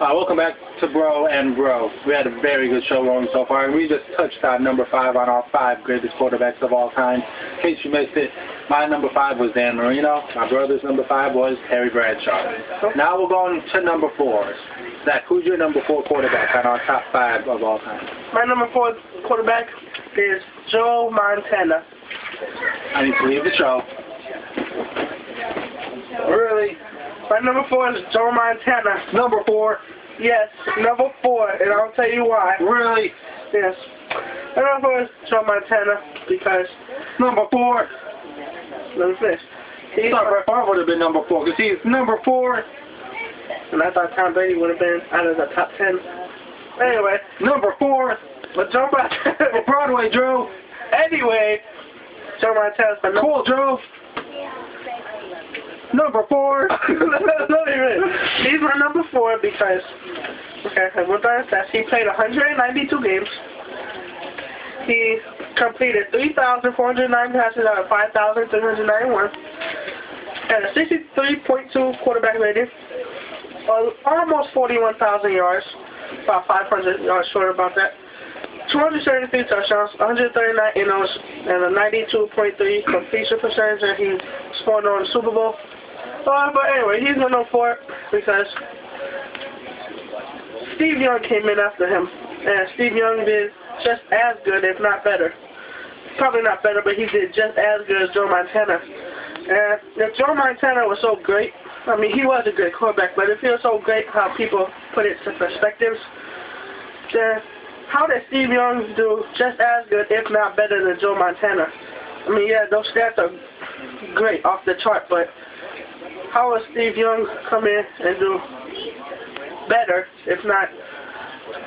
Welcome back to Bro and Bro. We had a very good show going so far, and we just touched on number 5 on our 5 greatest quarterbacks of all time. In case you missed it, my number 5 was Dan Marino. My brother's number 5 was Terry Bradshaw. Now we're going to number 4. Zach, who's your number 4 quarterback on our top 5 of all time? My number 4 quarterback is Joe Montana. I need to leave the show. Really? My number 4 is Joe Montana. Number 4? Yes, number 4, and I'll tell you why. Really? Yes. My number 4 is Joe Montana because... Number 4? Let me finish. I thought Brett Favre would have been number 4 because he's number 4. And I thought Tom Brady would have been out of the top 10. Anyway. Number 4. But Joe Montana... Broadway, Joe. Anyway, Joe Montana's my number... Cool, Joe. Number 4. He's my number 4 because, okay, I went down stats. He played 192 games. He completed 3,409 passes out of 5,391. Had a 63.2 quarterback rating. Almost 41,000 yards. About 500 yards short about that. 273 touchdowns, 139 in-outs, and a 92.3 completion percentage, and he scored on the Super Bowl. But anyway, he's my number 4 because Steve Young came in after him, and Steve Young did just as good, if not better. Probably not better, but he did just as good as Joe Montana. And if Joe Montana was so great, I mean, he was a great quarterback, but if he was so great how people put it to perspectives, then how did Steve Young do just as good, if not better, than Joe Montana? I mean, yeah, those stats are great, off the chart, but how will Steve Young come in and do better, if not?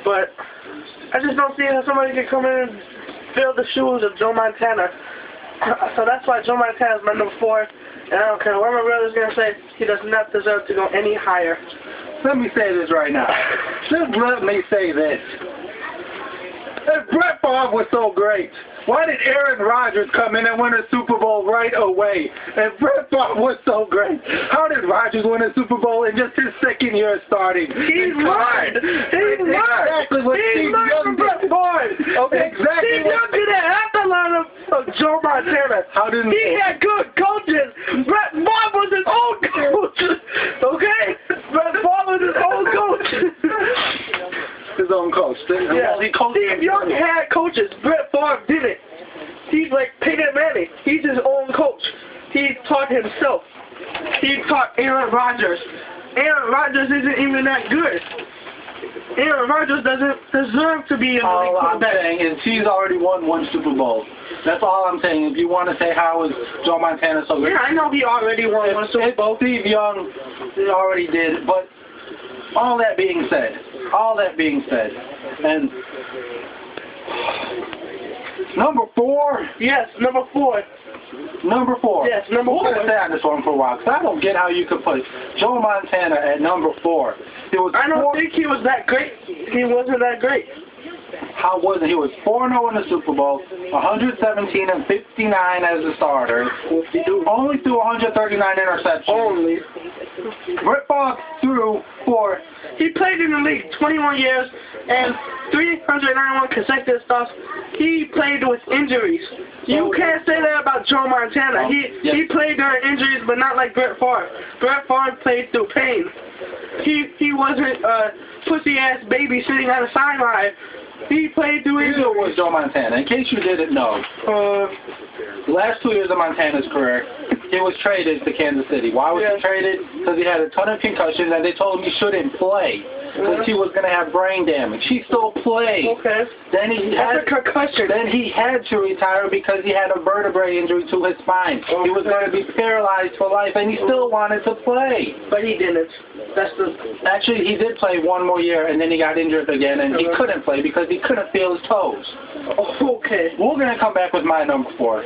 But I just don't see how somebody can come in and fill the shoes of Joe Montana. So that's why Joe Montana is my number 4. And I don't care what my brother's going to say, he does not deserve to go any higher. Let me say this right now. Just let me say this. If Brett Favre was so great, why did Aaron Rodgers come in and win a Super Bowl right away? If Brett Favre was so great, how did Rodgers win a Super Bowl in just his second year starting? He's learned. He's learned. Exactly what Steve Young did. Brett Favre. Okay, exactly. Steve Young didn't have to learn of Joe Montana. How didn't he had good coaches. Brett Favre was his own coach. Okay? Brett Favre was his own coach. His own coach. Yeah. Steve Young had coaches. Brett Favre didn't. He's like Peyton Manning. He's his own coach. He taught himself. He taught Aaron Rodgers. Aaron Rodgers isn't even that good. Aaron Rodgers doesn't deserve to be in the league. All I'm saying is he's already won 1 Super Bowl. That's all I'm saying. If you want to say how is Joe Montana so good. Yeah, I know he already won 1 Super Bowl. Steve Young already did, but all that being said, and number 4? Yes, number 4. Number 4. Yes, number 4. We're going to stay on this one for a while, because I don't get how you could put Joe Montana at number 4. I don't think he was that great. He wasn't that great. How was it? He was 4-0 in the Super Bowl, 117 and 59 as a starter. Only threw 139 interceptions. Only. Brett Favre threw for... He played in the league 21 years and 391 consecutive starts. He played with injuries. You can't say that about Joe Montana. He played during injuries, but not like Brett Favre. Brett Favre played through pain. He wasn't a pussy-ass baby sitting on the sideline. He played through injuries. Neither was Joe Montana. In case you didn't know, the last 2 years of Montana's career, he was traded to Kansas City. Why was he traded? Because he had a ton of concussions, and they told him he shouldn't play because he was going to have brain damage. He still played. Okay. Then he had a concussion. Then he had to retire because he had a vertebrae injury to his spine. Okay. He was going to be paralyzed for life, and he still wanted to play. But he didn't. Actually, he did play 1 more year, and then he got injured again, and he couldn't play because he couldn't feel his toes. Okay. We're going to come back with my number 4.